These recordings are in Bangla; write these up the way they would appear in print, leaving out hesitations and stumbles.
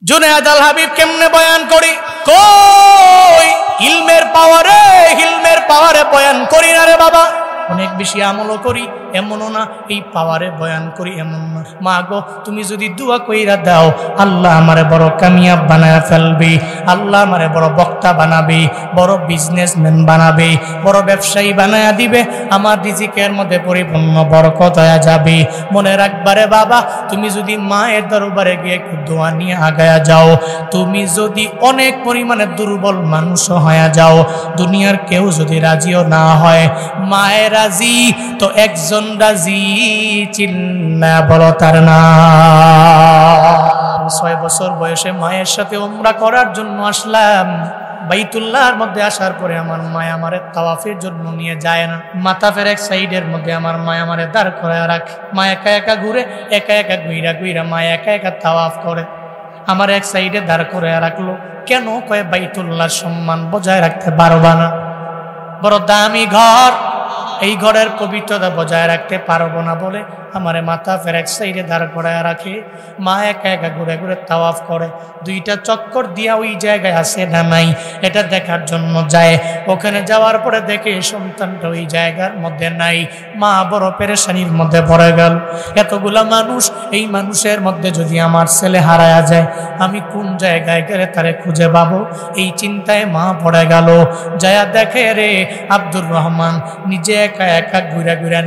जुनेद आल हाबिब केमने बयान करी कोई इल्मेर पावारे बयान करी ना रे बाबा अनेक बेशी আমলও করি এমনও না এই পাওয়ারে বয়ান করি এমন না মা গো তুমি যদি দোয়া কইরা দাও আল্লাহ আমারে বড় কামিয়াব বানায়া ফেলবে আল্লাহ আমারে বড় বক্তা বানাবে বড় বিজনেসম্যান বানাবে বড় ব্যবসায়ী বানায়া দিবে আমার রিজিকের মধ্যে পরিপূর্ণ বরকত হয়ে যাবে মনে রাখবারে বাবা তুমি যদি মায়ের দরবারে গিয়ে একটু দোয়া নিয়ে আগায়া যাও তুমি যদি অনেক পরিমাণে দুর্বল মানুষ হয়ে যাও দুনিয়ার কেউ যদি রাজিও না হয় মায়ের রাজি তো একজন রাজি চিল্লা বলো তার নাম 6 বছর বয়সে মায়ের সাথে উমরা করার জন্য আসলাম বাইতুল্লাহর মধ্যে আসার পরে আমার মা আমারে তাওয়াফের জন্য নিয়ে যায় না মাতাফের এক সাইডের মধ্যে আমার মা আমারে দাঁড় করায় রাখে মা একা একা ঘুরে একা একা ঘুইরা মা একা একা তাওয়াফ করে আমার এক সাইডে দাঁড় করায় রাখলো কেন কয় বাইতুল্লাহর সম্মান বজায় রাখতে পারবা না বড় দামি ঘর এই ঘরের পবিত্রতা বজায় রাখতে পারবো না বলে আমারে মাথা ফের এক সাইডে দাঁড় করায় রাখে মা একা একা ঘুরে ঘুরে তাওয়াফ করে দুইটা চক্কর দিয়া ওই জায়গায় আসে না নাই এটা দেখার জন্য যায় ওখানে যাওয়ার পরে দেখে সন্তানটা ওই জায়গার মধ্যে নাই মা বড় পেরেশানির মধ্যে পড়ে গেল এতগুলা মানুষ এই মানুষের মধ্যে যদি আমার ছেলে হারায়া যায় আমি কোন জায়গায় গেলে তারে খুঁজে পাবো এই চিন্তায় মা পড়ে গেল যায়া দেখে রে আব্দুর রহমান নিজে একা একা ঘুরে ঘুরে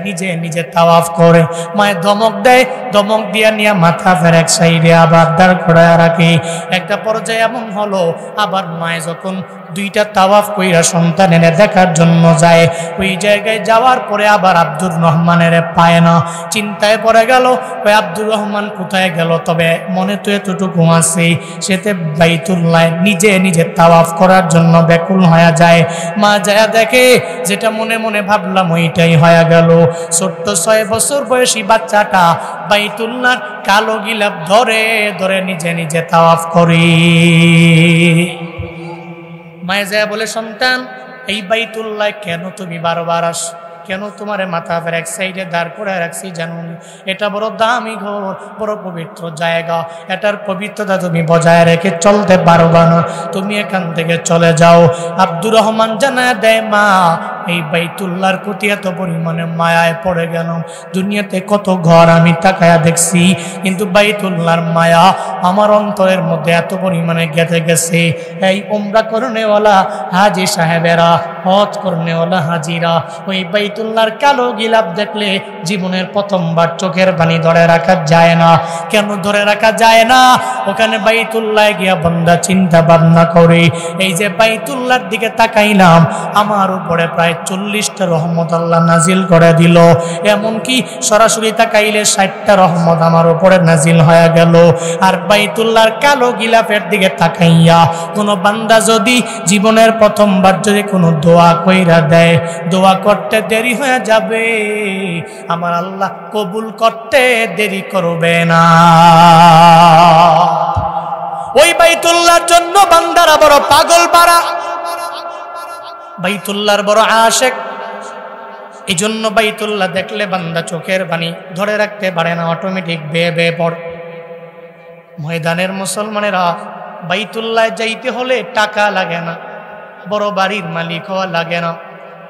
নিজে তাওয়াফ করে মায়ের ধমক দেয় ধমক দিয়া নিয়ে মাথা ফের এক সাইডে আবার দাঁড় করায় রাখে একটা পর্যায়ে এমন হলো আবার মায়ে যখন দুইটা তাওয়াফ কইরা সন্তান এনে দেখার জন্য যায় ওই জায়গায় যাওয়ার পরে আবার আব্দুর রহমানের পায় না চিন্তায় পড়ে গেল ওই আব্দুর রহমান কোথায় গেল তবে মনে তো এতটুকু আছে সেতে বাইতুল্লাহ নিজে তাওয়াফ করার জন্য ব্যাকুল হয়ে যায় মা যায় দেখে যেটা মনে মনে ভাবলাম ওইটাই হয়ে গেল ছোট্ট 6 বছর বয়সী বাচ্চাটা বাইতুল্লাহর কালো গিলাপ ধরে ধরে নিজে তাওয়াফ করে মায়ে যায় বলে সন্তান এই বাইতুল্লাহ কেন তুমি বারবার আস কেন তোমারে মাথা ফের এক সাইডে দাঁড় করে রাখছি জানো এটা বড় দামি ঘর বড় পবিত্র জায়গা এটার পবিত্রতা তুমি বজায় রেখে চলতে পারবা না তুমি এখান থেকে চলে যাও আব্দুর রহমান জানায় দেয় মা এই বাইতুল্লাহর প্রতি এত পরিমাণে মায়ায় পড়ে গেলাম দুনিয়াতে কত ঘর আমি তাকায়া দেখছি কিন্তু বাইতুল্লাহর মায়া আমার অন্তরের মধ্যে এত পরিমাণে গেঁথে গেছে এই উমরা করনেওয়ালা হাজি সাহেবেরা হজ করনেওয়ালা হাজিরা ওই বাইতুল্লাহর কালো গিলাপ দেখলে জীবনের প্রথমবার চোখের পানি ধরে রাখা যায় না কেন ধরে রাখা যায় না ওখানে বাইতুল্লাহ গিয়া বান্দা চিন্তা ভাবনা করে এই যে বাইতুল্লাহর দিকে তাকাইলাম আমার উপরে প্রায় 40টা রহমত আল্লাহ নাজিল করে দিল এমনকি সরাসরি তাকাইলে 60টা রহমত আমার উপরে নাজিল হয়ে গেল আর বাইতুল্লাহর কালো গিলাফের দিকে তাকাইয়া কোনো বান্দা যদি জীবনের প্রথমবার যদি কোনো দোয়া কইরা দেয় দোয়া করতে দেরি হয়ে যাবে আমার আল্লাহ কবুল করতে দেরি করবে না ওই বাইতুল্লাহর জন্য বান্দারা বড় পাগল পারা বাইতুল্লাহর বড় আশিক এই জন্য বাইতুল্লাহ দেখলে বান্দা চোখের পানি ধরে রাখতে পারে না অটোমেটিক বেয়ে পড়ে ময়দানের মুসলমানেরা বাইতুল্লাহ যাইতে হলে টাকা লাগে না বড় বাড়ির মালিক হওয়া লাগে না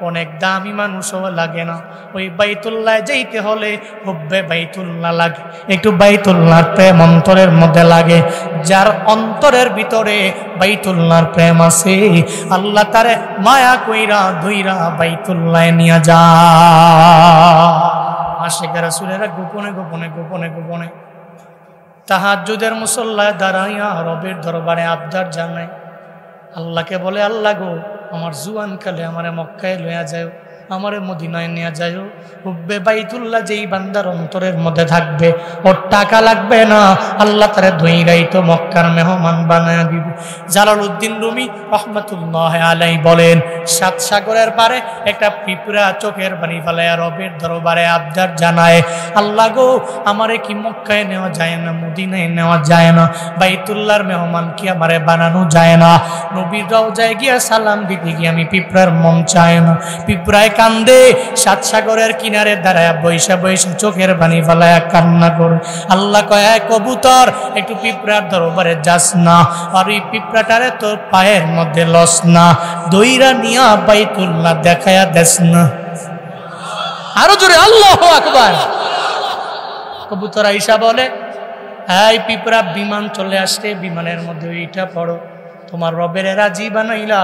অনেক দামি মানুষও লাগে না ওই বাইতুল্লাহ যাইতে হলে হুব্বে বাইতুল্লাহ লাগে একটু বাইতুল্লাহর প্রেম অন্তরের মধ্যে লাগে যার অন্তরের ভিতরে বাইতুল্লাহর প্রেম আছে আল্লাহ তারে মায়া কইরা ধইরা বাইতুল্লাহ নিয়ে যা আশিক রাসূলেরা গোপনে তাহাজ্জুদের মুসল্লায় দাঁড়াইয়া রবের দরবারে আবদার জানায় আল্লাহকে বলে আল্লাহ গো আমার জুয়ান কালে আমারে মক্কায় লইয়া যায় আমারে মদিনায় নিয়ে যায় হুব্বে বাইতুল্লাহ যেই বান্দার অন্তরের মধ্যে থাকবে ওর টাকা লাগবে না আল্লাহ তারে ধইরাই তো মক্কার মেহমান বানায় দিবে জালালউদ্দিন রুমি রাহমাতুল্লাহ আলাইহি বলেন 7 সাগরের পারে একটা পিঁপড়া চোখের পানি ফেলায়া রবের দরবারে আবদার জানায় আল্লাহ গো আমারে কি মক্কায় নেওয়া যায় না মদিনায় নেওয়া যায় না বাইতুল্লাহর মেহমান কি আমারে বানানো যায় না নবীর রওজায় গিয়া সালাম দিতে গিয়ে আমি পিঁপড়ার মন চায় না পিঁপড়ায় কান্দে, সাত সাগরের কিনারে দাঁড়ায় বৈশা বৈশা চোখের পানি ফেলায় কান্না করে। আল্লাহ কয়, কবুতর একটু পিঁপড়ার দরবারে যাস না, আর এই পিঁপড়াটারে তোর পায়ের মধ্যে লস না, দইরা নিয়া বাইতুল্লাহ দেখায়া দেস না। আরো জোরে আল্লাহু আকবার। কবুতর আইসা বলে, এই পিঁপড়া, বিমান চলে আসছে, বিমানের মধ্যে ওইটা পড়ো, তোমার রবের রাজি বানাইলা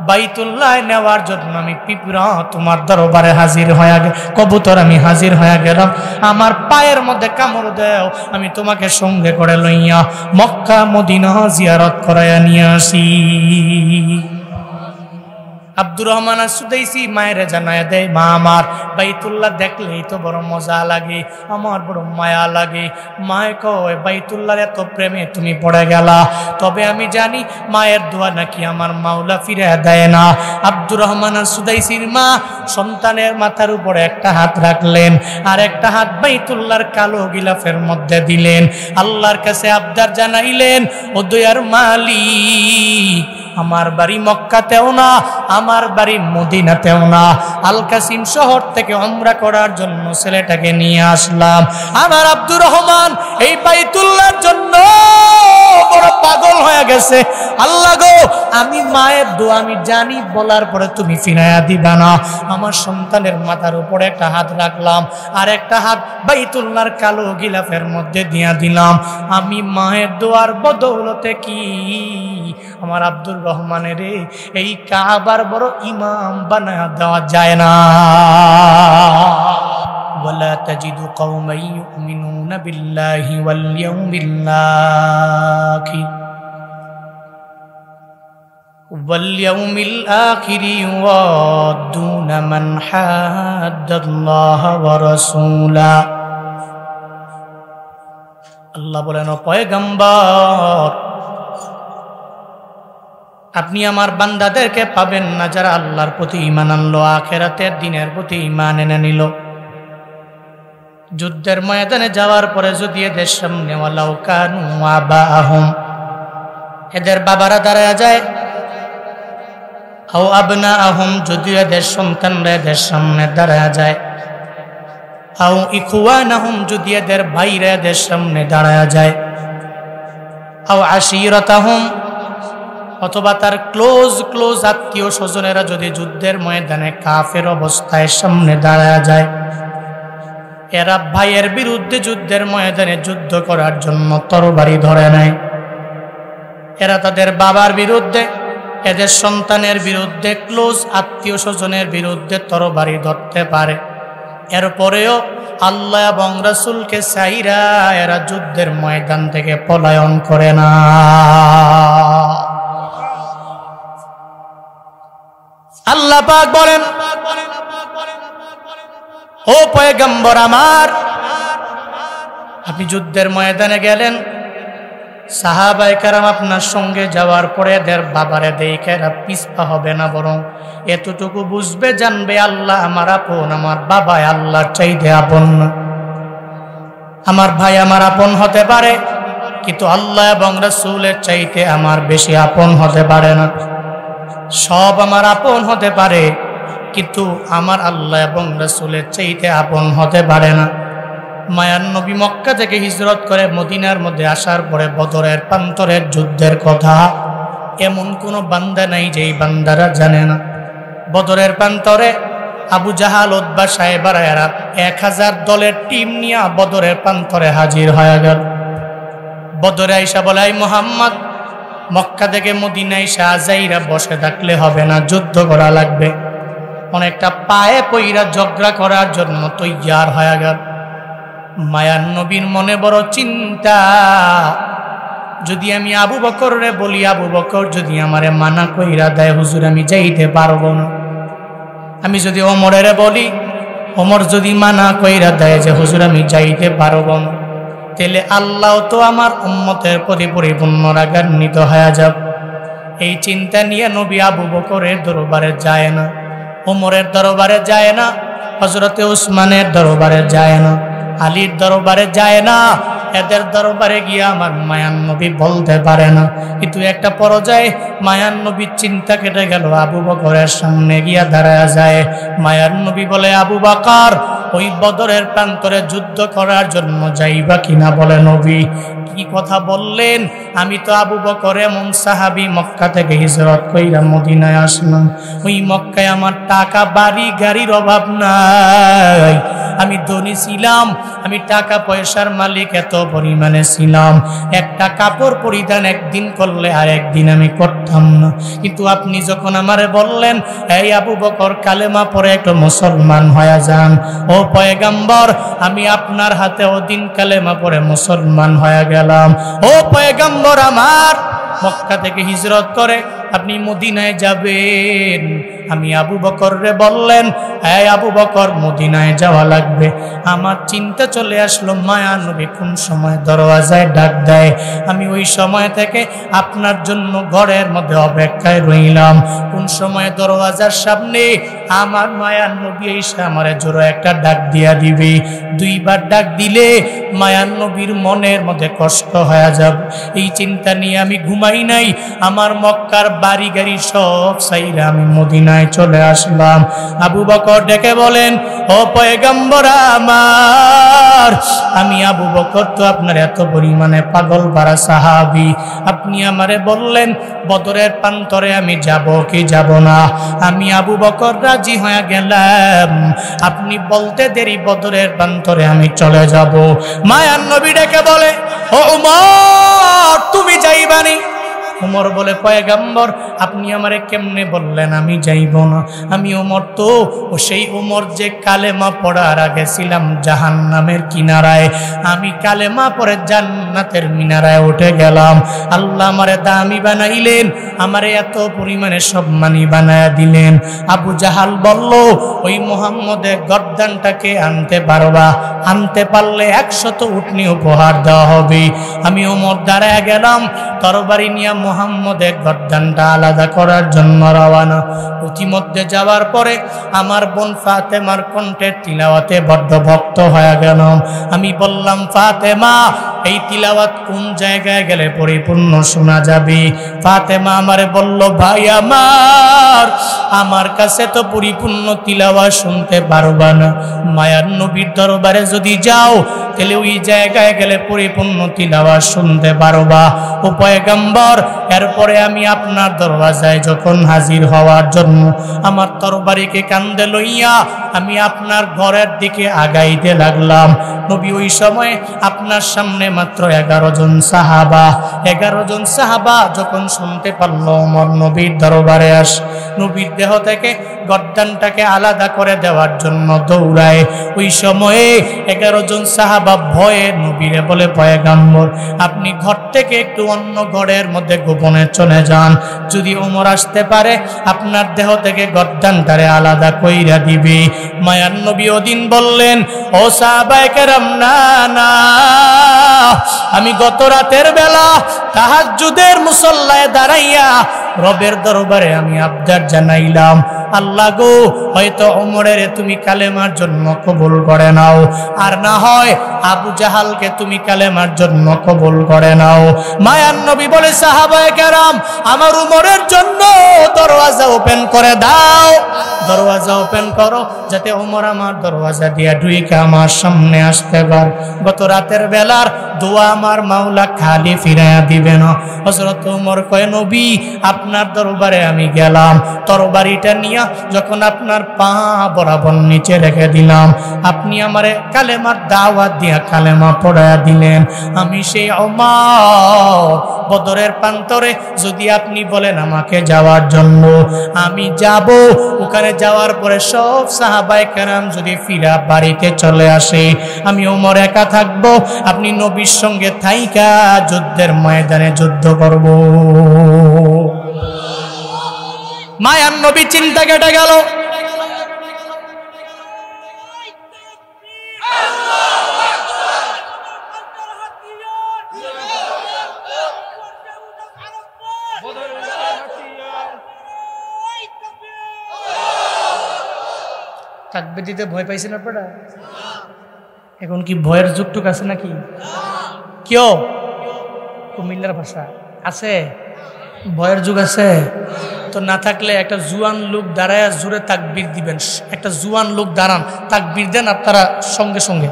বাইতুল্লাহ নেওয়ার জন্য আমি পিঁপড়া তোমার দরবারে হাজির হয়ে গে। কবুতর, আমি হাজির হয়ে গেলাম, আমার পায়ের মধ্যে কামড় দেও, আমি তোমাকে সঙ্গে করে লইয়া মক্কা মদিনা জিয়ারত করাইয়া নিয়ে আসি। আব্দুর রহমান সুদাইসি মায়ের জানায় দেয়, মা আমার বাইতুল্লাহ দেখলেই তো বড় মজা লাগে, আমার বড় মায়া লাগে। মায় কয়, বাইতুল্লাহর এত প্রেমে তুমি পড়ে গেলা, তবে আমি জানি মায়ের দোয়া নাকি আমার মাওলা ফিরে দেয় না। আব্দুর রহমান সুদাইসির মা সন্তানের মাথার উপরে একটা হাত রাখলেন, আর একটা হাত বাইতুল্লাহর কালো গিলাফের মধ্যে দিলেন। আল্লাহর কাছে আবদার জানাইলেন, ও দয়ার মালিক, আমার বাড়ি মক্কাতেও না, আমার বাড়ি মদিনাতেও না, আল কাসিম শহর থেকে উমরা করার জন্য ছেলেটাকে নিয়ে আসলাম। আমার আব্দুর রহমান এই বাইতুল্লাহর জন্য বড় পাগল হয়ে গেছে। আল্লাহ গো, আমি মায়ের দোয়া আমি জানি, বলার পরে তুমি ফিরাইয়া দিবা না। আমার সন্তানের মাথার উপরে একটা হাত রাখলাম, আর একটা হাত বাইতুল্লাহর কালো গিলাফের মধ্যে দিয়া দিলাম। আমি মায়ের দোয়ার বদৌলতে কি আমার আব্দুর রহমানের এই কাবার বড় ইমাম বানায়া দেওয়া যায় না। ওয়ালা তাজিদু কওমান ইউমিনুনা বিল্লাহি ওয়াল ইয়াউমিল আখির ইউআদ্দুনা মান হাদ্দাল্লাহা ওয়া রাসূলা। আল্লাহ বলেন, ও পয়গম্বর, আপনি আমার বান্দাদেরকে পাবেন না যারা আল্লাহর প্রতি ঈমান আনলো, আখিরাতের দিনের প্রতি ঈমান এনে নিল। যুদ্ধের ময়দানে যাওয়ার পরে যদি এদের সামনে ওয়ালাউ কানু আবাহুম, এদের বাবারা দাঁড়ায় যায়, আও আবনাহুম, যদি এদের সন্তানরা এদের সামনে দাঁড়ায় যায়, আও ইখওয়ানাহুম, যদি এদের ভাইরা এদের সামনে দাঁড়ায় যায়, আও আশিরাতাহুম, অথবা তার ক্লোজ আত্মীয় স্বজনেরা যদি যুদ্ধের ময়দানে কাফের অবস্থায় সামনে দাঁড়ায় যায়, এরা ভাইয়ের বিরুদ্ধে যুদ্ধের ময়দানে যুদ্ধ করার জন্য তরবারি ধরে নেয়। এরা তাদের বাবার বিরুদ্ধে, এদের সন্তানের বিরুদ্ধে, ক্লোজ আত্মীয় স্বজনের বিরুদ্ধে তরবারি ধরতে পারে। এরপরেও আল্লাহ এবং রাসূলকে ছাইরা এরা যুদ্ধের ময়দান থেকে পলায়ন করে না। আল্লাহ পাক বলেন, ও পয়গম্বর আমার, আপনি যুদ্ধের ময়দানে গেলেন, সাহাবায়ে কেরাম আপনার সঙ্গে যাওয়ার পরে এদের বাবারে দেখে এরা পিছপা হবে না, বরং এতটুকু বুঝবে, জানবে আল্লাহ আমার আপন, আমার বাবা আল্লাহর চাইতে আপন না। আমার ভাই আমার আপন হতে পারে, কিন্তু আল্লাহ এবং রাসূলের চাইতে আমার বেশি আপন হতে পারে না। সব আমার আপন হতে পারে, কিন্তু আমার আল্লাহ এবং রাসূলের চাইতে আপন হতে পারে না। মায়ার নবী মক্কা থেকে হিজরত করে মদিনার মধ্যে আসার পরে বদরের প্রান্তরের যুদ্ধের কথা এমন কোনো বান্দা নাই যেই বান্দারা জানে না। বদরের প্রান্তরে আবু জাহাল, উতবা, সাহেবারা এরা 1000 দলের টিম নিয়ে বদরের প্রান্তরে হাজির হয়ে গেল। বদরে আইসা বলে, মুহাম্মদ, মক্কা থেকে মদিনায় যাইরা বসে থাকলে হবে না, যুদ্ধ করা লাগবে। অনেকটা পায়ে পইরা ঝগড়া করার জন্য তৈয়ার হয়ে গেল। মায়ার নবীর মনে বড় চিন্তা, যদি আমি আবু বকর রে বলি, আবু বকর যদি আমারে মানা কইরা দেয়, হুজুর আমি যাইতে পারবো না। আমি যদি ওমরের বলি, ওমর যদি মানা কইরা দেয় যে হুজুর আমি যাইতে পারবো না, তাহলে আল্লাহ তো আমার উম্মতের প্রতি পরিপূর্ণ রাগান্বিত হয়ে যাব। এই চিন্তা নিয়ে নবী আবু বকরের দরবারে যায় না, ওমরের দরবারে যায় না, হযরতে উসমানের দরবারে যায় না, আলীর দরবারে যায় না, এদের দরবারে গিয়া আমার মায়ান নবী বলতে পারে না। কিন্তু একটা পর্যায়ে মায়ান নবীর চিন্তা কেটে গেল, আবু বকরের সামনে গিয়া দাঁড়ায় যায়। মায়ান নবী বলে, আবু বকর ওই বদরের প্রান্তরে যুদ্ধ করার জন্য যাইবা কিনা? বলে, নবী কি কথা বললেন? আমি তো আবু বকর এমন সাহাবী, মক্কা থেকে হিজরত কইরা মদিনায় আসলাম। ওই মক্কায় আমার টাকা বাড়ি গাড়ির অভাব নাই, আমি ধনী ছিলাম, আমি টাকা পয়সার মালিক এত পরিমাণে ছিলাম, একটা কাপড় পরিধান একদিন করলে আর একদিন আমি করতাম না। কিন্তু আপনি যখন আমারে বললেন, এই আবু বকর কালেমা পড়ে একটু মুসলমান হয়ে যান, ও পয়গম্বর আমি আপনার হাতে ওদিন কালেমা পড়ে মুসলমান হয়ে গেলাম। ও পয়গম্বর আমার, মক্কা থেকে হিজরত করে আপনি মদিনায় যাবেন। আমি আবু বকর রে বললেন, এই আবু বকর মদিনায় যাওয়া লাগবে। আমার চিন্তা চলে আসলো, মায়া নবী কোন সময় দরওয়াজায় ডাক দেয়, আমি ওই সময় থেকে আপনার জন্য ঘরের মধ্যে অপেক্ষায় রইলাম। কোন সময় দরওয়াজার সামনে আমার মায়ার নবী এসে আমারে জোরে একটা ডাক দিয়া দিবে। দুইবার ডাক দিলে মায়ার নবীর মনের মধ্যে কষ্ট হয়ে যাবে। এই চিন্তা নিয়ে আমি ঘুমাই নাই। আমার মক্কার বাড়ি গাড়ি সব সাইরা আমি মদিনায় চলে আসলাম। আবু বকর ডেকে বলেন, ও পয়গম্বর আমার, আমি আবু বকর তো আপনার এত পরিমাণে পাগল পারা সাহাবী, আপনি আমারে বললেন বদরের প্রান্তরে আমি যাব কি যাব না? আমি আবু বকর রাজি হয়ে গেলাম, আপনি বলতে দেরি বদরের প্রান্তরে আমি চলে যাব। মায়ার নবী ডেকে বলে, ও উমর তুমি যাইবানি? উমর বলে, পয়গম্বর আপনি আমারে কেমনে বললেন আমি যাইব না? আমি উমর তো সেই উমর যে কালেমা পড়ার আগে ছিলাম জাহান্নামের কিনারায়, আমি কালেমা পড়ে জান্নাতের মিনারায় উঠে গেলাম। আল্লাহ আমারে দামি বানাইলেন, আমারে এত পরিমাণে সম্মানী বানায়া দিলেন। আবু জাহাল বলল, ওই মুহাম্মদের গর্দানটাকে আনতে পারবা? আনতে পারলে 100 উটনি উপহার দেওয়া হবে। আমি উমর দাঁড়ায় গেলাম, তরবারি নিয়ে মুহাম্মদের গর্দানটা আলাদা করার জন্য রওনা। ইতিমধ্যে যাওয়ার পরে আমার বোন ফাতেমার কণ্ঠের তিলাওয়াতে বড্ড ভক্ত হয়ে গেলাম। আমি বললাম, ফাতেমা এই তিলাওয়াত কোন জায়গায় গেলে পরিপূর্ণ শোনা যাবে? ফাতেমা আমারে বলল, ভাই আমার কাছে তো পরিপূর্ণ তিলাওয়াত শুনতে পারবা না। মায়ার নবীর দরবারে যদি যাও তাহলে ওই জায়গায় গেলে পরিপূর্ণ তিলাওয়াত শুনতে পারবা। ও পয়গম্বর, এরপরে আমি আপনার দরওয়াজায় যখন হাজির হওয়ার জন্য আমার তরবারিকে কান্দে লইয়া আমি আপনার ঘরের দিকে আগাইতে লাগলাম, নবী ওই সময় আপনার সামনে মাত্র 11 জন সাহাবা। 11 জন সাহাবা যখন শুনতে পারলো ওমর নবীর দরবারে আস, নবীর দেহ থেকে গর্দানটাকে আলাদা করে দেওয়ার জন্য দৌড়ায়। ওই সময়ে 11 জন সাহাবা ভয়ে নবীরে বলে, পয়গম্বর আপনি ঘর থেকে একটু অন্য ঘরের মধ্যে গোপনে চলে যান, যদি ওমর আসতে পারে আপনার দেহ থেকে গর্দানটারে আলাদা কইরা দিবে। মায়ার নবী ওদিন বললেন, ও সাহাবায়ে কেরাম, না না, আমি গত রাতের বেলা তাহাজ্জুদের মুসল্লায় দাঁড়াইয়া রবের দরবারে আমি আবদার জানাইলাম, আল্লাহ গো হয়তো ওমরের তুমি কালেমার জন্য কবুল করে নাও, আর না হয় আবু জাহালকে তুমি কালেমার জন্য কবুল করে নাও। মায়ার নবী বলে, সাহাবায়ে কেরাম আমার ওমরের জন্য দরওয়াজা ওপেন করে দাও, দরওয়াজা ওপেন করো যাতে ওমর আমার দরওয়াজা দিয়া ঢুইকে আমার সামনে আসতে পারে। গত রাতের বেলার দোয়া আমার মাওলা খালি ফিরাইয়া দিবে না। হযরত ওমর কয়, নবী আপনার দরবারে আমি গেলাম, তরবারিটা নিয়ে যখন আপনার পা বরাবর নিচে রেখে দিলাম, আপনি আমারে কালেমার দাওয়াত দিয়া কালেমা পড়ায়া দিলেন। আমি সেই ওমর বদরের প্রান্তরে যদি আপনি বলেন আমাকে যাওয়ার জন্য, আমি যাব। ওখানে যাওয়ার পরে সব সাহাবায়ে কেরাম যদি ফিরা বাড়িতে চলে আসে, আমি ওমর একা থাকব, আপনি নবীর সঙ্গে থাইকা যুদ্ধের ময়দানে যুদ্ধ করব। মায়ার নবী চিন্তা কেটে গেল। তাকবীর দিতে ভয় পাইছেন আপনারা? এখন কি ভয়ের যুগটুক আছে নাকি? কেউ কুমিল্লার ভাষা আছে, ভয়ের যুগ আছে তো, না থাকলে একটা জুয়ান লোক দাঁড়ায় জোরে তাকবীর দিবেন। একটা জুয়ান লোক দাঁড়ান, তাকবীর দেন আপনারা সঙ্গে সঙ্গে।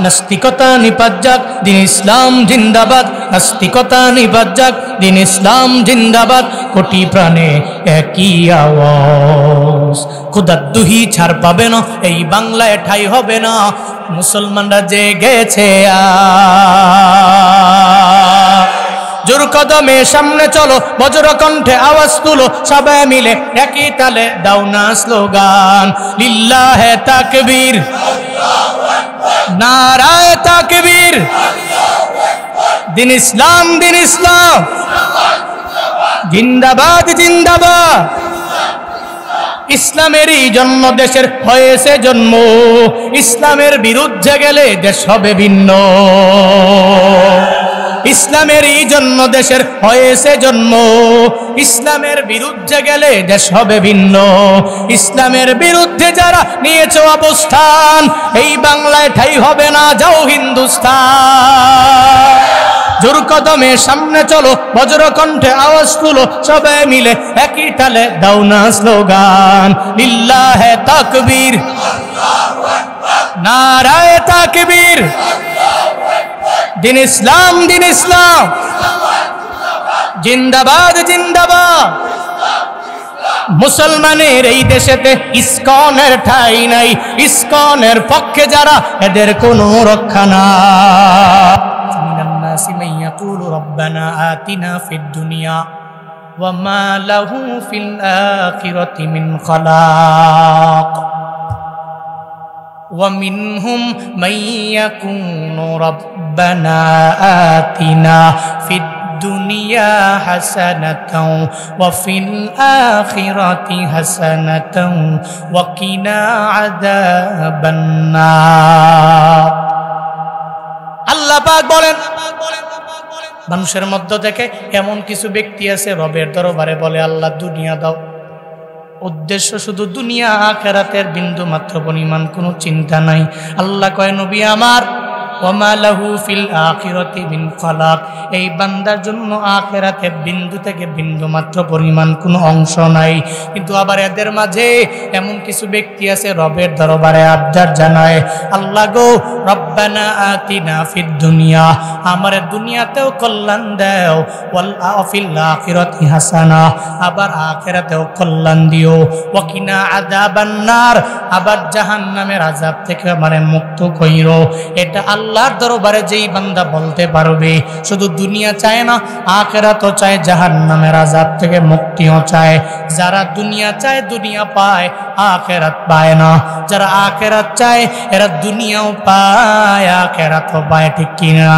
নাস্তিকতা নিপাত যাক, দিন ইসলাম জিন্দাবাদ। নাস্তিকতা নিপাত যাক, দিন ইসলাম জিন্দাবাদ। কোটি প্রাণে একই আওয়াজ, খোদার দুহি ছাড় পাবে না, এই বাংলায় ঠাই হবে না। মুসলমানরা জেগেছে জোর কদমে সামনে চলো, বজ্র কণ্ঠে আওয়াজ তুলো, সবাই মিলে একই তালে দাও না স্লোগান, লিল্লাহে তাকবীর, নারায়ে তাকবীর, দিন ইসলাম, দিন ইসলাম জিন্দাবাদ, জিন্দাবাদ। ইসলামেরই জন্ম দেশের হয়েছে জন্ম, ইসলামের বিরুদ্ধে গেলে দেশ হবে ভিন্ন। ইসলামেরই জন্ম দেশের হয়েছে জন্ম, ইসলামের বিরুদ্ধে গেলে দেশ হবে ভিন্ন। ইসলামের বিরুদ্ধে যারা নিয়েছে অবস্থান, এই বাংলায় ঠাই হবে না, যাও হিন্দুস্তান। জোর কদমে সামনে চলো, বজ্র কণ্ঠে আওয়াজ তুলো, সবাই মিলে একই তালে দাও না স্লোগান, লিল্লাহে তাকবীর, নারায়ে তাকবীর, দিন ইসলাম, দিন ইসলাম জিন্দাবাদ, জিন্দাবাদ। মুসলমানের এই দেশেতে ইসকনের ঠাই নাই, ইসকনের পক্ষে যারা এদের কোনো রক্ষা নাই। মিনান নাসি মান ইয়াকুলু রাব্বানা আতিনা ফিদ দুনিয়া ওয়া মা লাহু ফিল আখিরাতি মিন খালাক ومنهم من يقول ربنا آتنا في الدنيا حسنة وفي الآخرة حسنة وقنا عذاب النار। আল্লাহ পাক বলেন, মানুষের মধ্য থেকে এমন কিছু ব্যক্তি আছে রবের দরবারে বলে, আল্লাহ দুনিয়া দাও। উদ্দেশ্য শুধু দুনিয়া, আখিরাতের বিন্দু মাত্র পরিমাণ কোনো চিন্তা নাই। আল্লাহ কয়, নবী আমার, ওমা লাহু ফিল আখিরাতি মিন খালাক, এই বান্দার জন্য আখিরাতে বিন্দু থেকে বিন্দু মাত্র পরিমাণ কোনো অংশ নাই। কিন্তু আবার এদের মাঝে এমন কিছু ব্যক্তি আছে রবের দরবারে আবদার জানায়, আল্লাহ গো রব্বানা আতিনা ফিদ দুনিয়া, আমার দুনিয়াতেও কল্যাণ দাও, ওয়াল ফিল আখিরাতি হাসানা, আবার আখিরাতেও কল্যাণ দিও, ওয়া কিনা আযাবান নার, আবার জাহান্নামের আযাব থেকে আমারে মুক্ত কইরো। এটা আল্লাহর দরবারে যেই বান্দা বলতে পারবে, শুধু দুনিয়া চায় না, আখিরাতও চায়, জাহান্নামের আযাব থেকে মুক্তিও চায়। যারা দুনিয়া চায় দুনিয়া পায়, আখিরাত পায় না। যারা আখিরাত চায় এরা দুনিয়াও পায়, আখিরাতও পায়, ঠিক কিনা?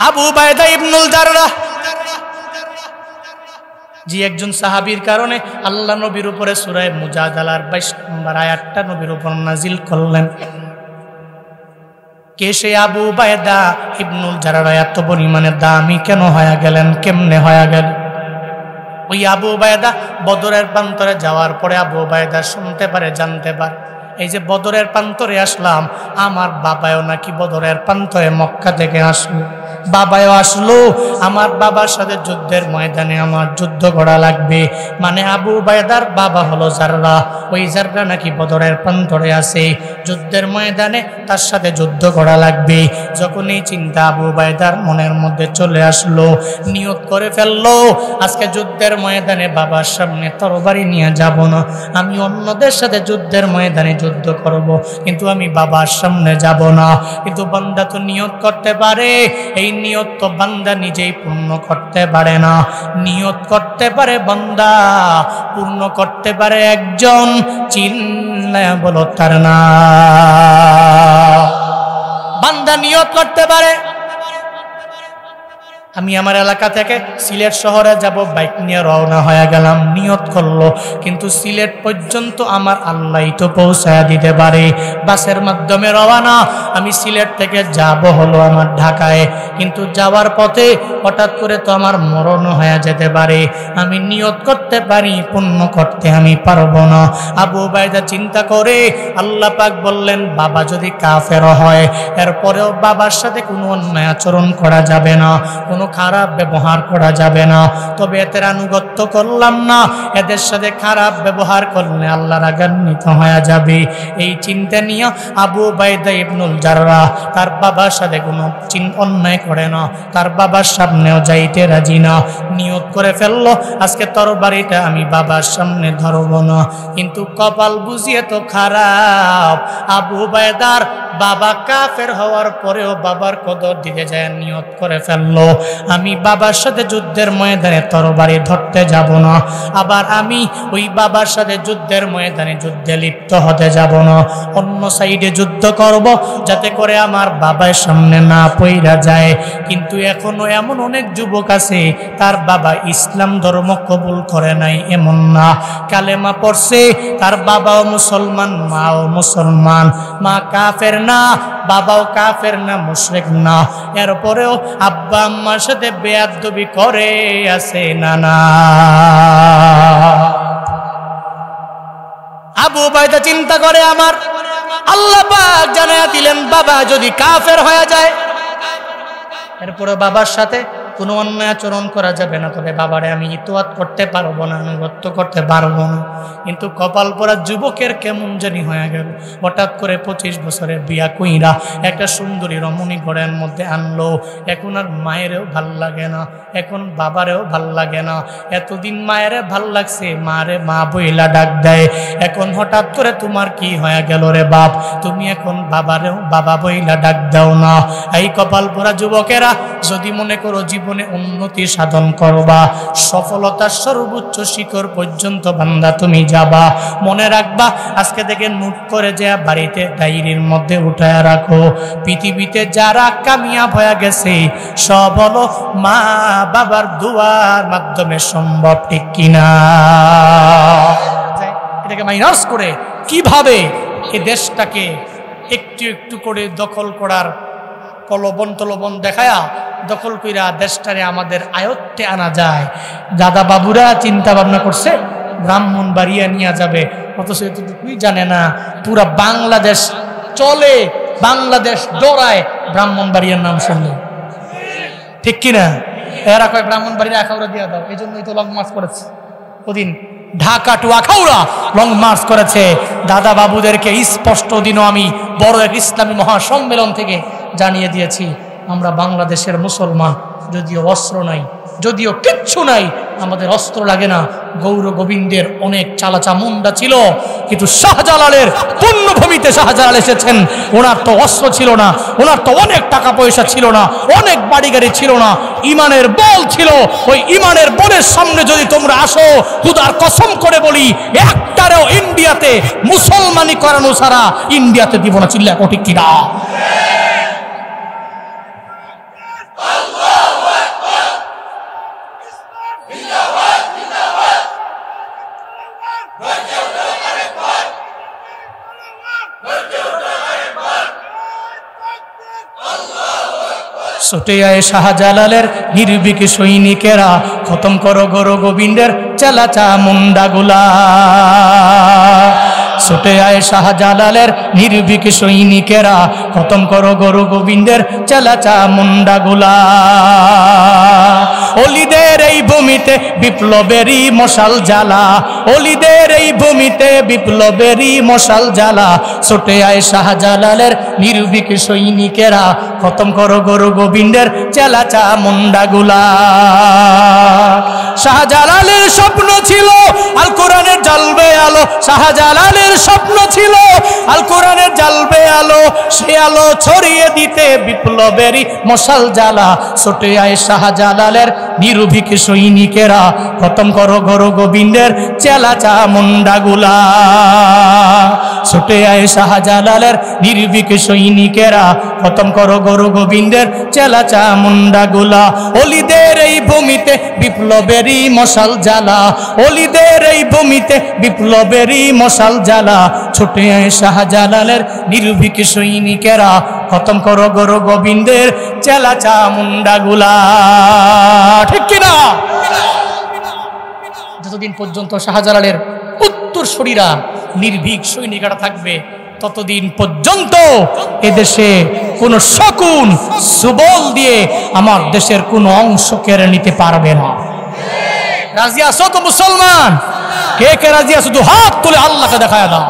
আবু উবাইদা ইবনুল জাররাহ জি একজন সাহাবীর কারণে আল্লাহ নবীর উপরে সূরা মুজাদালার 22 নম্বর আয়াতটা নবীর উপর নাজিল করলেন। কে সে আবু উবাইদা ইবনুল জাররাহ এত পরিমাণে দামি কেন হয়ে গেলেন, কেমনে হয়ে গেল? ওই আবু উবাইদা বদরের প্রান্তরে যাওয়ার পরে আবু উবাইদা শুনতে পারে, জানতে পারে, এই যে বদরের প্রান্তরে আসলাম, আমার বাবাও নাকি বদরের প্রান্তরে মক্কা থেকে আসলো। বাবাও আসলো, আমার বাবার সাথে যুদ্ধের ময়দানে আমার যুদ্ধ করা লাগবে। মানে আবু উবাইদার বাবা হলো জাররাহ, ওই জাররাহ নাকি বদরের প্রান্তরে আছে, যুদ্ধের ময়দানে তার সাথে যুদ্ধ করা লাগবে। যখন এই চিন্তা আবু উবাইদার মনের মধ্যে চলে আসলো, নিয়ত করে ফেললো, আজকে যুদ্ধের ময়দানে বাবার সামনে তরবারি নিয়ে যাব না, আমি অন্যদের সাথে যুদ্ধের ময়দানে যুদ্ধ করব, কিন্তু আমি বাবার সামনে যাব না। কিন্তু বান্দা তো নিয়ত করতে পারে, এই নিয়ত তো বান্দা নিজেই পূর্ণ করতে পারে না। নিয়ত করতে পারে বান্দা, পূর্ণ করতে পারে একজন, চিল্লায়া বলো তার নাম। বান্দা নিয়ত করতে পারে, আমি আমার এলাকা থেকে সিলেট শহরে যাব, বাইক নিয়ে রওনা হয়ে গেলাম, নিয়ত করলো, কিন্তু সিলেট পর্যন্ত আমার আল্লাহই তো পৌঁছায় দিতে পারে। বাসের মাধ্যমে রওনা, আমি সিলেট থেকে যাব হলো আমার ঢাকায়, কিন্তু যাওয়ার পথে হঠাৎ করে তো আমার মরণ হয়ে যেতে পারে। আমি নিয়ত করতে পারি, পূর্ণ করতে আমি পারবো না। আবু উবাইদা চিন্তা করে, আল্লাহ পাক বললেন বাবা যদি কাফের হয়, এরপরেও বাবার সাথে কোনো অন্যায় আচরণ করা যাবে না, কোনো খারাপ ব্যবহার করা যাবে না। তবে এদের আনুগত্য করলাম না, এদের সাথে খারাপ ব্যবহার করলে আল্লাহ রাগান্বিত হয়ে যাবে। এই চিন্তা নিয়ে আবু উবাইদা ইবনুল জাররাহ তার বাবার সাথে কোনো অন্যায় করে না, তার বাবার সামনেও যাইতে রাজি না। নিয়ত করে ফেললো আজকে তরবারিটা আমি বাবার সামনে ধরব না। কিন্তু কপাল বুঝিয়ে তো খারাপ, আবু উবাইদার বাবা কাফের হওয়ার পরেও বাবার কদর দিতে যায় নিয়ত করে ফেললো আমি বাবার সাথে যুদ্ধের ময়দানে তরবারি ধরতে যাব না, আবার আমি ওই বাবার সাথে যুদ্ধের ময়দানে যুদ্ধে লিপ্ত হতে যাব না। অন্য সাইডে যুদ্ধ করব যাতে করে আমার বাবার সামনে না পইরা যায়। কিন্তু এখনো এমন অনেক যুবক আছে তার বাবা ইসলাম ধর্ম কবুল করে নাই এমন না, কালেমা পড়ছে, তার বাবাও মুসলমান, মাও মুসলমান, মা কাফের না, বাবাও কাফের না, মুশরিক না, এরপরেও আব্বা আম্মার সাথে বেয়াদবি করে আছে নানা। আবু উবাইদা চিন্তা করে আমার আল্লাহ পাক জানায়া দিলেন বাবা যদি কাফের হয়ে যায়, এরপরে বাবার সাথে কোনো অন্যায় আচরণ করা যাবে না, তবে বাবারে আমি ইতোয়াত করতে পারবো না, আনুগত্য করতে পারবো না। কিন্তু কপাল পরা যুবকের কেমন জানি হয়ে গেল, হঠাৎ করে 25 বছরের বিয়া কইরা একটা সুন্দরী রমণী ঘরের মধ্যে আনলো। এখন আর মায়েরও ভাল লাগে না, এখন বাবারেও ভাল লাগে না। এতদিন মায়েরে ভাল লাগছে, মারে মা বইলা ডাক দেয়, এখন হঠাৎ করে তোমার কি হয়ে গেল রে বাপ, তুমি এখন বাবারেও বাবা বইলা ডাক দাও না। এই কপাল পরা যুবকেরা যদি মনে করো জীবনে উন্নতি সাধন করবা, সফলতার সর্বোচ্চ শিখর পর্যন্ত বান্দা তুমি যাবা, মনে রাখবা আজকে থেকে নোট করে যে বাড়িতে ডায়েরির মধ্যে উঠায় রাখো, পৃথিবীতে যারা কামিয়াব হয়ে গেছে সব হলো মা বাবার দুয়ার মাধ্যমে সম্ভব, ঠিক কিনা? এটাকে মাইনাস করে কিভাবে এই দেশটাকে একটু একটু করে দখল করার প্রলোভন দেখায়া দখল কইরা দেশটারে আমাদের আয়ত্তে আনা যায়। দাদা বাবুরা চিন্তা ভাবনা করছে ব্রাহ্মণবাড়িয়া নিয়ে যাবে, অথচ এতটুকুই জানে না পুরা বাংলাদেশ চলে, বাংলাদেশ দৌড়ায় ব্রাহ্মণবাড়িয়ার নাম শুনলে, ঠিক কিনা? এরা কয় ব্রাহ্মণবাড়ির আখাউড়া দিয়ে দাও, এই জন্যই তো লং মার্চ করেছে ওদিন, Dhaka to Akhaura long march করেছে। দাদা বাবুদেরকে স্পষ্ট দিনও আমি বড় এক ইসলামী মহাসম্মেলন থেকে জানিয়ে দিয়েছি, আমরা বাংলাদেশের মুসলমান, যদিও অস্ত্র নাই, যদিও কিচ্ছু নাই, আমাদের অস্ত্র লাগে না। গৌর গোবিন্দের অনেক চালাচা মুন্ডা ছিল, কিন্তু শাহজালালের পুণ্যভূমিতে শাহজালাল এসেছেন, ওনার তো অস্ত্র ছিল না, ওনার তো অনেক টাকা পয়সা ছিল না, অনেক বাড়ি গাড়ি ছিল না, ইমানের বল ছিল। ওই ইমানের বলের সামনে যদি তোমরা আসো, খুদার কসম করে বলি একটারেও ইন্ডিয়াতে মুসলমানি করানো ছাড়া ইন্ডিয়াতে দিব না, চিল্লা কোটি কিনা? ছুটে আয় শাহজালালের নির্ভীক সৈনিকেরা, খতম করো গৌর গোবিন্দের চালাচা মুন্ডাগুলা। ছুটে আয় শাহজালালের নির্ভীক সৈনিকেরা, খতম করো গৌর গোবিন্দের চালাচা মুন্ডাগুলা। অলিদের এই ভূমিতে বিপ্লবেরই মশাল জ্বালা, অলিদের এই ভূমিতে বিপ্লবেরই মশাল জ্বালা। ছুটে আয় শাহজালালের নির্ভীক সৈনিকেরা, খতম করো গৌর গোবিন্দের চালাচা মুন্ডাগুলা। শাহজালালের স্বপ্ন ছিল আল কোরআনের জ্বলবে আলো, শাহজালালের স্বপ্ন ছিল আল কোরআনের জ্বলবে আলো, সে আলো ছড়িয়ে দিতে বিপ্লবেরই মশাল জ্বালা। ছুটে আয় শাহজালালের নির্ভীক সৈনিকেরা খতম করো গরু গোবিন্দের চেলা চামুন্ডাগুলা। ছুটে আয় শাহজালালের নির্ভীক সৈনিকেরা খতম করো গরু গোবিন্দের চেলা চামুন্ডাগুলা। অলিদের এই ভূমিতে বিপ্লবেরই মশাল জ্বালা, অলিদের এই ভূমিতে বিপ্লবেরই মশাল জ্বালা। ছুটে আয় শাহজালালের নির্ভীক সৈনিকেরা খতম করো গরু গোবিন্দের চেলা চামুন্ডাগুলা। ঠিক কিনা? যতদিন পর্যন্ত শাহজালালের উত্তরসূরিরা নির্ভীক সৈনিকেরা থাকবে ততদিন পর্যন্ত এদেশে কোন শকুন সুবল দিয়ে আমার দেশের কোন অংশ কেড়ে নিতে পারবে না। রাজি আছো তো মুসলমান? কে কে রাজি আছো? শুধু হাত তুলে আল্লাহকে দেখায় দাও।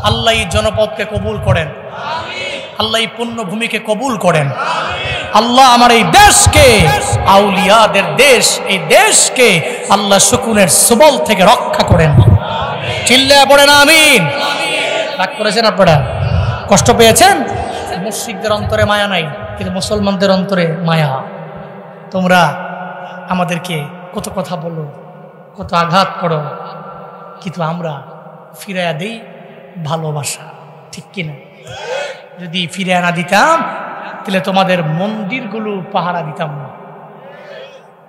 আল্লাহ এই জনপদকে কবুল করেন, আল্লাহ এই পুণ্যভূমিকে কবুল করেন। আল্লাহ আমার এই দেশকে, আউলিয়াদের দেশ, এই দেশকে আল্লাহ শকুনের সুবল থেকে রক্ষা করেন। চিল্লায়া পড়েন আমিন। রাগ করেছেন আপনারা? কষ্ট পেয়েছেন? মুশরিকদের অন্তরে মায়া নাই, কিন্তু মুসলমানদের অন্তরে মায়া। তোমরা আমাদেরকে কত কথা বলো, কত আঘাত করো, কিন্তু আমরা ফিরাইয়া দেই ভালোবাসা। ঠিক কিনা? যদি ফিরে না দিতাম তাহলে তোমাদের মন্দিরগুলো পাহারা দিতাম না।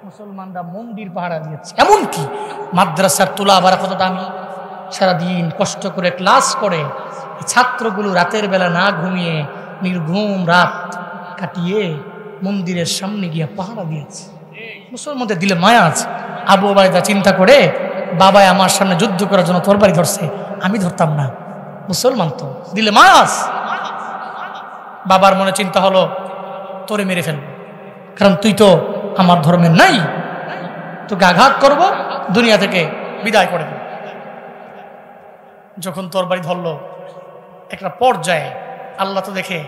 মুসলমানরা মন্দির পাহারা দিয়েছে, এমনকি মাদ্রাসার তুলা আবার কত দামি, সারাদিন কষ্ট করে ক্লাস করে ছাত্রগুলো রাতের বেলা না ঘুমিয়ে নির্ঘুম রাত কাটিয়ে মন্দিরের সামনে গিয়ে পাহারা দিয়েছে। মুসলমানদের দিলে মায়া আছে। আবু উবাইদা চিন্তা করে, বাবাই আমার সামনে যুদ্ধ করার জন্য তরবারি ধরছে, আমি ধরতাম না, মুসলমান তো, দিলে মায়াস। বাবার মনে চিন্তা হলো তোরে মেরে ফেলবো, কারণ তুই তো আমার ধর্মের নাই, তোকে আঘাত করব, দুনিয়া থেকে বিদায় করে দেব। যখন তরবারি ধরলো একটা পর্যায়ে আল্লাহ তো দেখে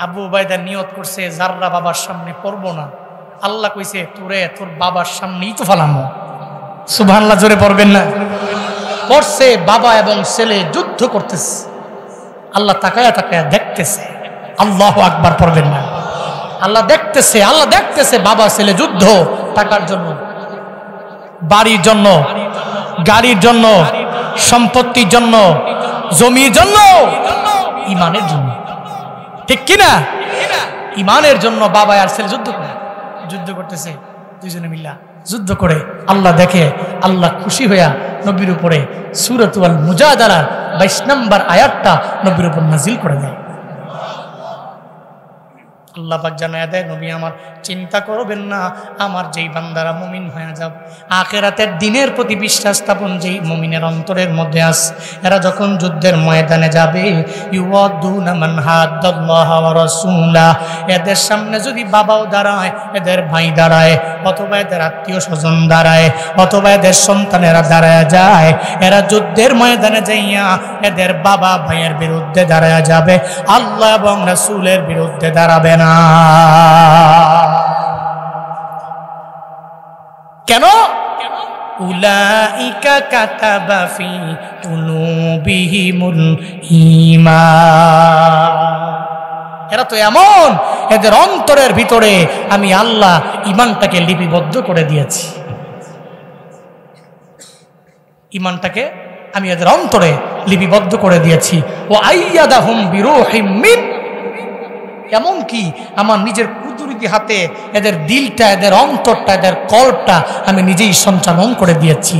আবু উবাইদা নিয়ত করছে যাররা বাবার সামনে পড়বো না। আল্লাহ কইছে তোরে তোর বাবার সামনেই তো ফালামো। সুবহানাল্লাহ জোরে পড়বেন না? পড়ছে, বাবা এবং ছেলে যুদ্ধ করতেছে, আল্লাহ তাকায়া তাকায়া দেখতেছে। আল্লাহু আকবার পড়বেন না? আল্লাহ দেখতেছে, আল্লাহ দেখতেছে বাবা ছেলে যুদ্ধ, টাকার জন্য, বাড়ির জন্য, গাড়ির জন্য, সম্পত্তির জন্য, জমির জন্য, ইমানের জন্য। ঠিক কিনা? ইমানের জন্য বাবা আর ছেলে যুদ্ধ করতেছে, দুইজনে মিল্লা যুদ্ধ করে। আল্লাহ দেখে, আল্লাহ খুশি হইয়া নবীর উপরে সূরাতুল মুজাদালার 22 নম্বর আয়াতটা নবীর উপর নাজিল করে দেয়। আল্লাহ পাক জানায়া দেয়, নবী আমার চিন্তা করবেন না, আমার যেই বান্দারা মুমিন হয়ে যাবে, আখিরাতের দিনের প্রতি বিশ্বাস স্থাপন যেই মুমিনের অন্তরের মধ্যে আছে, এরা যখন যুদ্ধের ময়দানে যাবে, ইউয়াদুনা মান হাদাল্লাহ ওয়া রাসূলা, এদের সামনে যদি বাবাও দাঁড়ায়, এদের ভাই দাঁড়ায়, অথবা এদের আত্মীয় স্বজন দাঁড়ায়, অথবা এদের সন্তানেরা দাঁড়ায় যায়, এরা যুদ্ধের ময়দানে যাইয়া এদের বাবা ভাইয়ের বিরুদ্ধে দাঁড়ায় যাবে, আল্লাহ এবং রাসূলের বিরুদ্ধে দাঁড়াবে না। কেন? উলাইকা কাতাবা ফি কুলুবিহিমুল ঈমান, এরা তো এমন, এদের অন্তরের ভিতরে আমি আল্লাহ ঈমানটাকে লিপিবদ্ধ করে দিয়েছি। ঈমানটাকে আমি এদের অন্তরে লিপিবদ্ধ করে দিয়েছি। ও আইয়াদাহুম বিরূহিম মিন, এমনকি আমার নিজের কুদরতি হাতে এদের দিলটা, এদের অন্তরটা, এদের কল্পটা আমি নিজেই সঞ্চালন করে দিয়েছি।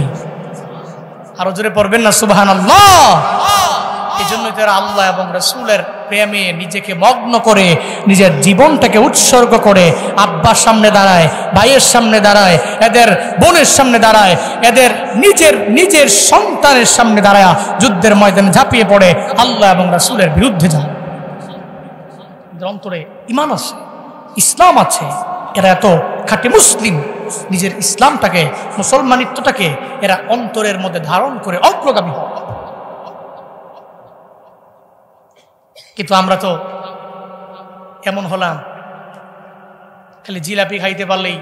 আরো জোরে পড়বেন না সুবহানাল্লাহ? এই জন্য তারা আল্লাহ এবং রাসূলের প্রেমে নিজেকে মগ্ন করে, নিজের জীবনটাকে উৎসর্গ করে আব্বার সামনে দাঁড়ায়, ভাইয়ের সামনে দাঁড়ায়, এদের বোনের সামনে দাঁড়ায়, এদের নিজের সন্তানের সামনে দাঁড়ায় যুদ্ধের ময়দানে ঝাঁপিয়ে পড়ে আল্লাহ এবং রাসূলের বিরুদ্ধে যায়। অন্তরে ঈমান আছে, ইসলাম আছে, এরা এত খাঁটি মুসলিম, নিজের ইসলামটাকে, মুসলমানিত্বটাকে এরা অন্তরের মধ্যে ধারণ করে অগ্রগামী হয়। কিন্তু আমরা তো এমন হলাম, খালি জিলাপি খাইতে পারলেই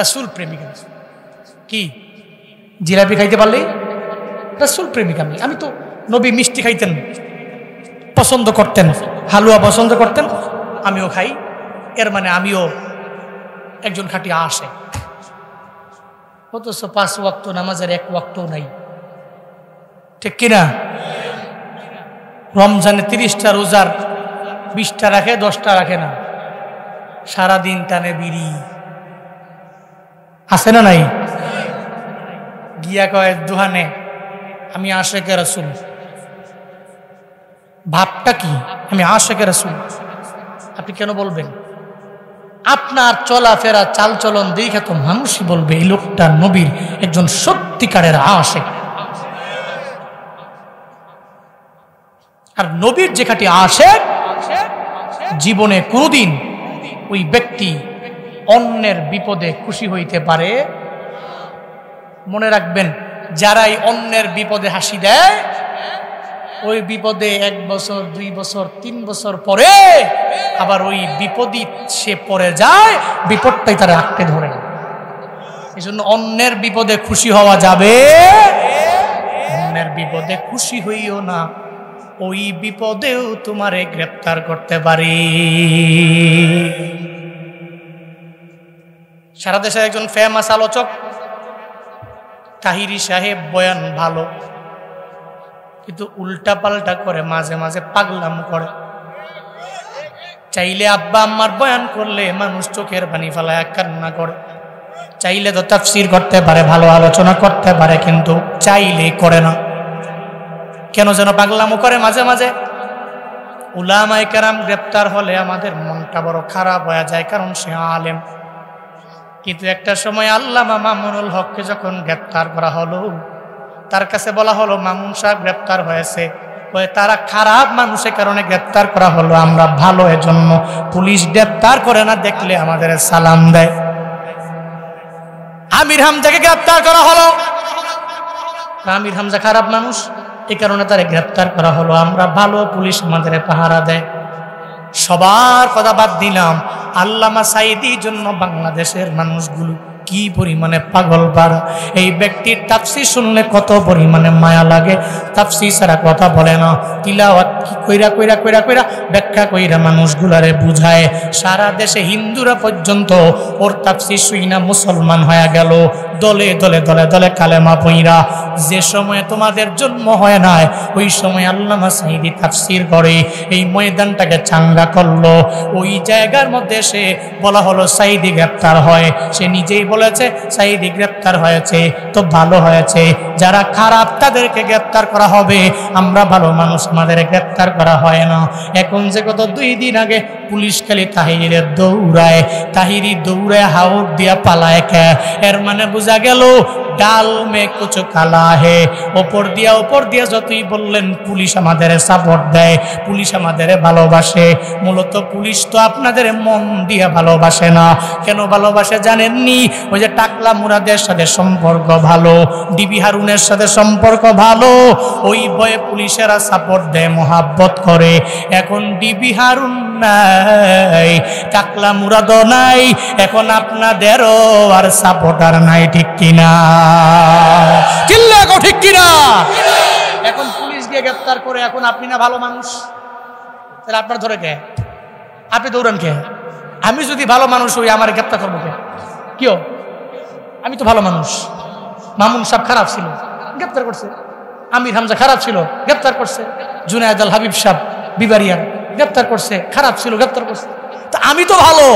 রাসূল প্রেমিক। কি জিলাপি খাইতে পারলেই রাসূল প্রেমিক। আমি তো নবী মিষ্টি খাইতেন পছন্দ করতেন, হালুয়া পছন্দ করতেন, আমিও খাই, এর মানে আমিও একজন খাঁটি আশিক। অথচ 5 ওয়াক্ত নামাজের 1 ওয়াক্তও নাই, ঠিক কিনা? রমজানে 30টা রোজার 20টা রাখে, 10টা রাখে না, সারাদিন টানে বিড়ি। আছে না নাই? গিয়া কয় দোহানে আমি আশিকে রাসূল। ভাবটা কি? আমি আশিকে রাসূল। আপনি কেন বলবেন? আপনার চলাফেরা চালচলন দেখে তো মানুষই বলবে এই লোকটা নবীর একজন সত্যিকারের আশিক। আর নবীর যে খাঁটি আশিক, জীবনে কোনদিন ওই ব্যক্তি অন্যের বিপদে খুশি হইতে পারে। মনে রাখবেন, যারাই অন্যের বিপদে হাসি দেয়, ওই বিপদে 1 বছর 2 বছর 3 বছর পরে আবার ওই বিপদই সে পড়ে যায়, বিপদটাই তারা আঁকড়ে ধরে। এই জন্য অন্যের বিপদে খুশি হওয়া যাবে, অন্যের বিপদে খুশি হইও না, ওই বিপদেও তোমারে গ্রেফতার করতে পারে। সারা দেশের একজন ফেমাস আলোচক তাহিরি সাহেব, বয়ান ভালো, কিন্তু উল্টা পাল্টা করে, মাঝে মাঝে পাগলাম করে। চাইলে আব্বা আম্মার বয়ান করলে মানুষ চোখের পানি ফেলায় কান্না করে। চাইলে তো তাফসীর করতে পারে, ভালো আলোচনা করতে পারে, কিন্তু চাইলেই করে না। কেন যেন পাগলামো করে মাঝে মাঝে। উলামায়ে কেরাম গ্রেপ্তার হলে আমাদের মনটা বড় খারাপ হয়ে যায়, কারণ সে আলেম। কিন্তু একটা সময় আল্লামা মামুনুল হককে যখন গ্রেপ্তার করা হলো, তার কাছে বলা হলো মামুন সাহেব গ্রেপ্তার হয়েছে, তারা খারাপ মানুষের কারণে গ্রেপ্তার করা হলো, আমরা ভালো, এজন্য পুলিশ গ্রেপ্তার করে না, দেখলে আমাদের সালাম দেয়। আমির হামজাকে গ্রেপ্তার করা হলো, আমির হামজা খারাপ মানুষ, এই কারণে তারা গ্রেপ্তার করা হলো, আমরা ভালো, পুলিশ আমাদের পাহারা দেয়। সবার কথা বাদ দিলাম, আল্লামা সাঈদীর জন্য বাংলাদেশের মানুষগুলো কি পরিমাণে পাগল পারা। এই ব্যক্তির তাফসীর শুনলে কত পরিমাণে মায়া লাগে। তাফসীর ছাড়া কথা বলে না, তিলাওয়াত কইরা কইরা কইরা কইরা ব্যাখ্যা কইরা মানুষগুলারে বুঝায়। সারা দেশে হিন্দুরা পর্যন্ত ওর তাফসীর শুইনা মুসলমান হয়ে গেল, দলে দলে দলে দলে কালেমা পইরা। যে সময়ে তোমাদের জন্ম হয় নাই, ওই সময় আল্লামা সাঈদী তাফসীর করে এই ময়দানটাকে চাঙ্গা করলো। ওই জায়গার মধ্যে সে বলা হলো সাঈদী গ্রেপ্তার হয়, সে নিজেই বলেছে সাঈদী গ্রেপ্তার হয়েছে তো ভালো হয়েছে, যারা খারাপ তাদেরকে গ্রেপ্তার করা হবে, আমরা ভালো মানুষ আমাদের গ্রেপ্তার করা হয় না। এখন যে গত 2 দিন আগে পুলিশ খালি তাহিরের দৌড়ায়, তাহিরি দৌড়ায় হাওড় দিয়া পালায় কে, এর মানে বোঝা গেল ডাল মে কুছ কালা হে। ওপর দিয়া যতই বললেন পুলিশ আমাদের সাপোর্ট দেয়, পুলিশ আমাদের ভালোবাসে, মূলত পুলিশ তো আপনাদের মন দিয়ে ভালোবাসে না। কেন ভালোবাসে জানেননি? ওই যে টাকলা মুরাদের সাথে সম্পর্ক ভালো, ডিবি হারুনের সাথে সম্পর্ক ভালো, ওই ভয়ে পুলিশেরা সাপোর্ট দেয়, মহাব্বত করে। এখন ডিবি হারুন নাই, টাকলা মুরাদও নাই, এখন আপনাদেরও আর সাপোর্টার নাই, ঠিক কিনা? চিল্লা গো, ঠিক কিনা? এখন পুলিশ গিয়ে গ্রেফতার করে, এখন আপনি না ভালো মানুষ, তাহলে আপনার ধরে কে? আপনি দৌড়ান কে? আমি যদি ভালো মানুষ হই, আমার গ্রেফতার করবো কে? কেউ? আমি তো ভালো মানুষ। মামুন সাহেব খারাপ ছিল, গ্রেফতার করছে। আমির হামজা খারাপ ছিল, গ্রেফতার করছে। জুনায়েদ আল হাবিব সাহেব বিবারিয়ার গ্রেফতার করছে, খারাপ ছিল, গ্রেফতার করছে। তা আমি তো ভালো,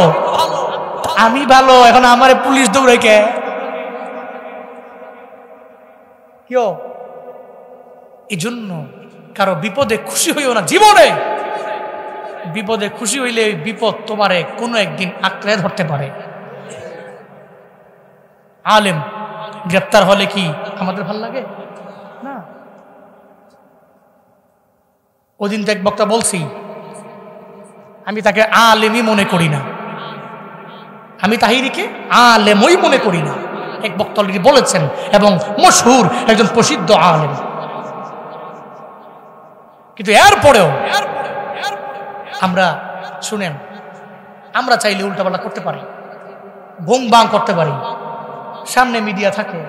আমি ভালো, এখন আমারে পুলিশ দৌড়ে কে? কেউ? এই জন্য কারো বিপদে খুশি হইও না। জীবনে বিপদে খুশি হইলে ওই বিপদ তোমারে কোনো একদিন আঁকড়ে ধরতে পারে। আলেম গ্রেপ্তার হলে কি আমাদের ভাল লাগে? না। ওদিন তো এক বক্তা বলছি, আমি তাকে আলেমই মনে করি না, আমি তাহিরিকে আলেমই মনে করি না, এক বক্তা অলরেডি বলেছেন, এবং মশহুর একজন প্রসিদ্ধ আলেম। কিন্তু এরপরেও আমরা শুনেন, আমরা চাইলে উল্টাপাল্টা করতে পারি, ভোং বাং করতে পারি। সামনে মিডিয়া থাকে,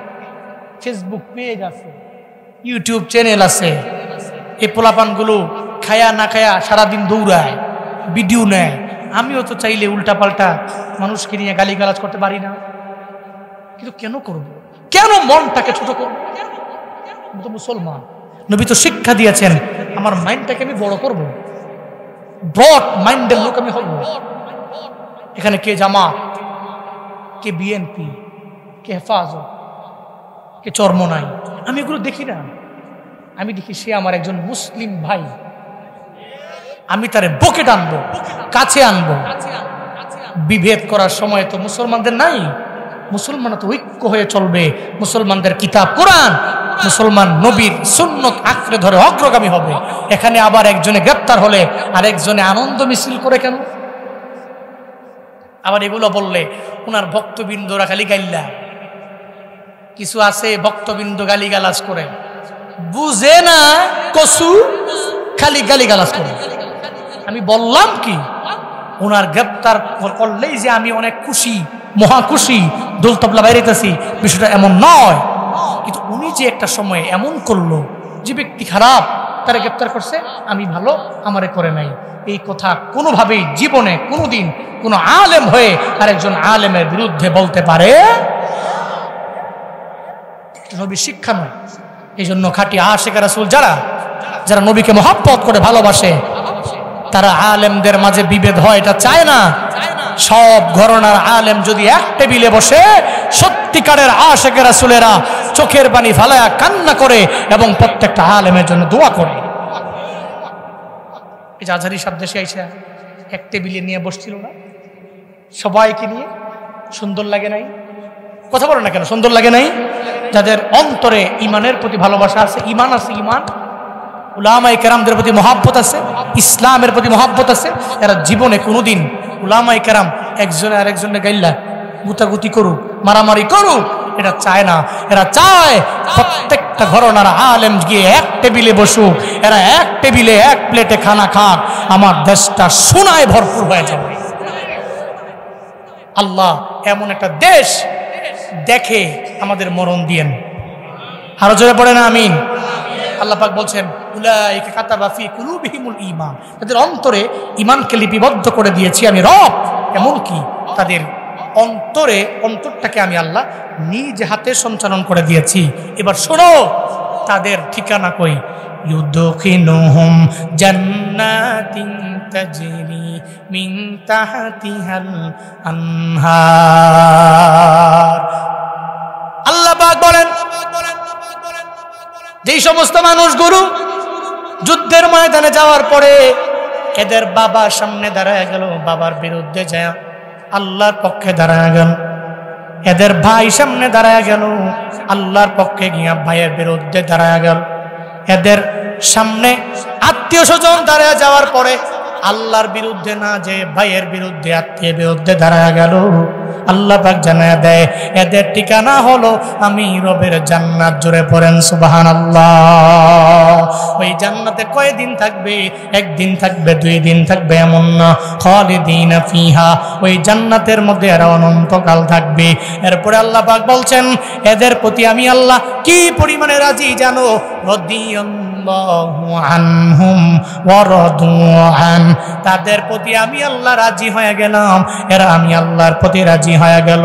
ফেসবুক পেজ আছে, ইউটিউব চ্যানেল আছে। এই পোলাপানগুলো খায়া না খায়া সারাদিন দৌড়ায়, ভিডিও নেয়। আমিও তো চাইলে উল্টাপাল্টা মানুষকে নিয়ে গালিগালাজ করতে পারি না, কিন্তু কেন করব? কেন মনটাকে ছোট করব? আমি তো মুসলমান, নবী তো শিক্ষা দিয়েছেন আমার মাইন্ডটাকে আমি বড় করব, ব্রড মাইন্ডের লোক আমি হব। এখানে কে জামাত, কে বিএনপি, কে হেফাজত, কে চরমনাই, আমি এগুলো দেখি না। আমি দেখি সে আমার একজন মুসলিম ভাই, আমি তারে বকে টানবো, কাছে আনবো। বিভেদ করার সময় তো মুসলমানদের নাই। মুসলমান তো ঐক্য হয়ে চলবে, মুসলমানদের কিতাব কোরআন, মুসলমান নবীর সুন্নত আঁকড়ে ধরে অগ্রগামী হবে। এখানে আবার একজনে গ্রেপ্তার হলে আর একজনে আনন্দ মিছিল করে কেন? আবার এগুলো বললে ওনার ভক্তবৃন্দরা খালি গাইল্লা, কিছু আছে ভক্তবৃন্দ গালিগালাজ করে, বুঝে না কসু, খালি গালিগালাজ করে। আমি বললাম কি, ওনার গ্রেপ্তার করলেই যে আমি অনেক খুশি, মহা খুশি, দোল তবলা বাইরেতেছি, বিষয়টা এমন নয়। কিন্তু উনি যে একটা সময় এমন করলো, যে ব্যক্তি খারাপ তারা গ্রেপ্তার করছে, আমি ভালো, আমারে করে নাই, এই কথা কোনোভাবেই জীবনে কোনোদিন কোনো আলেম হয়ে আরেকজন আলেমের বিরুদ্ধে বলতে পারে? নবীর শিক্ষা নয়। এই জন্য খাঁটি আশিক রাসূল যারা যারা নবীকে মহব্বত করে ভালোবাসে, তারা আলেমদের মাঝে বিভেদ হয় এটা চায় না। সব ঘরানার আলেম যদি এক টেবিলে বসে, সত্যিকারের আশিক রাসূলেরা চোখের পানি ফালায়া কান্না করে এবং প্রত্যেকটা আলেমের জন্য দোয়া করে। এই যে আজহারি সাহেব দেশে আইসা এক টেবিলে নিয়ে বসছিল না, সবাইকে নিয়ে, সুন্দর লাগে নাই? কথা বলো না কেন, সুন্দর লাগে নাই? যাদের অন্তরে ইমানের প্রতি ভালোবাসা আছে, ইমান আছে, ইমান, উলামায়ে কেরামদের প্রতি মহব্বত আছে, ইসলামের প্রতি মহব্বত আছে, এরা জীবনে কোনোদিন উলামায়ে কেরাম একজনে আরেকজনে গাইল্লা গুতাগুতি করুক, মারামারি করুক, এটা চায় না। এরা চায় প্রত্যেকটা ঘরানার আলেম গিয়ে এক টেবিলে বসুক, এরা এক টেবিলে এক প্লেটে খানা খাক, আমার দেশটা সোনায় ভরপুর হয়ে যাবে। আল্লাহ এমন একটা দেশ দেখে আমাদের মরণ দিয়েন। আরো জোরে পড়ে না আমিন। আল্লাহ পাক বলছেন, উলাইকা কাতাবা ফি কুলুবিহিমুল ঈমান, তাদের অন্তরে ঈমানকে লিপিবদ্ধ করে দিয়েছি আমি রব। এমন কি তাদের অন্তরটাকে আমি আল্লাহ নিজ হাতে সঞ্চালন করে দিয়েছি। এবার শোনো তাদের ঠিকানা কই, ইউদখিলুহুম জান্নাতিন তাজরি মিন তাহতিহাল আনহার। আল্লাহ পাক বলেন, যেই সমস্ত মানুষগুলো যুদ্ধের ময়দানে যাওয়ার পরে এদের বাবার সামনে দাঁড়ায় গেল, বাবার বিরুদ্ধে যায় আল্লাহর পক্ষে দাঁড়ায় গেল, এদের ভাই সামনে দাঁড়ায় গেল, আল্লাহর পক্ষে গিয়া ভাইয়ের বিরুদ্ধে দাঁড়ায় গেল, এদের সামনে আত্মীয় স্বজন দাঁড়ায় যাওয়ার পরে আল্লাহর বিরুদ্ধে না যে ভাইয়ের বিরুদ্ধে, আত্মীয় বিরুদ্ধে দাঁড়ায় গেল, আল্লাহ পাক জানায় দেয় এদের ঠিকানা হলো আমি রবের জান্নাত। জোরে পড়েন সুবহানাল্লাহ। ওই জান্নাতে কয়দিন থাকবে? একদিন থাকবে, 2 দিন থাকবে, এমন না, খালিদিনা ফিহা, ওই জান্নাতের মধ্যে এরা অনন্তকাল থাকবে। এরপরে আল্লাহ পাক বলছেন এদের প্রতি আমি আল্লাহ কি পরিমাণে রাজি জানো, রাদিয়াল্লাহু আনহুম ওয়া রাদু আন, তাদের প্রতি আমি আল্লাহ রাজি হয়ে গেলাম, এরা আমি আল্লাহর প্রতি রাজি হয়ে গেল।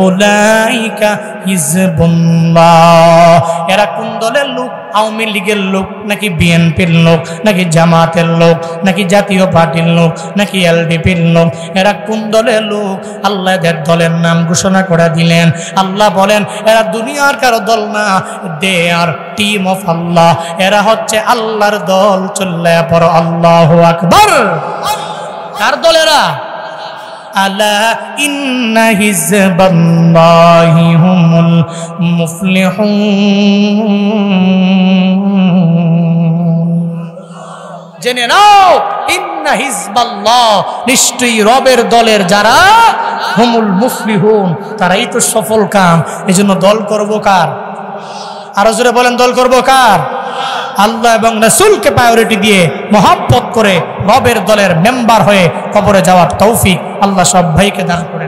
উলাইকা হিজবুল্লাহ, এরা কোন দলের লোক? আওয়ামী লীগের লোক নাকি বিএনপির লোক নাকি জামাতের লোক নাকি জাতীয় পার্টির লোক নাকি এলডিপির লোক? এরা কোন দলের লোক? আল্লাহ এদের দলের নাম ঘোষণা করে দিলেন। আল্লাহ বলেন এরা দুনিয়ার কারো দল না, দে আর টিম অফ আল্লাহ, এরা হচ্ছে আল্লাহর দল। চল্লে পড়ো আল্লাহু আকবার। কার দল এরা? আলা ইন্না হিজবাল্লাহি হুমুল মুফলিহুন। জেনে নাও ইন্না হিজবাল্লাহ, নিশ্চয়ই রবের দলের যারা হুমুল মুফলিহুন, তারাই তো সফল কাম। এজন্য দল করব কার? আরো জোরে বলেন, দল করব কার? আল্লাহ এবং রাসূলকে প্রায়োরিটি দিয়ে মহব্বত করে রবের দলের মেম্বার হয়ে কবরে যাওয়ার তৌফিক আল্লাহ সব ভাইকে দান করে।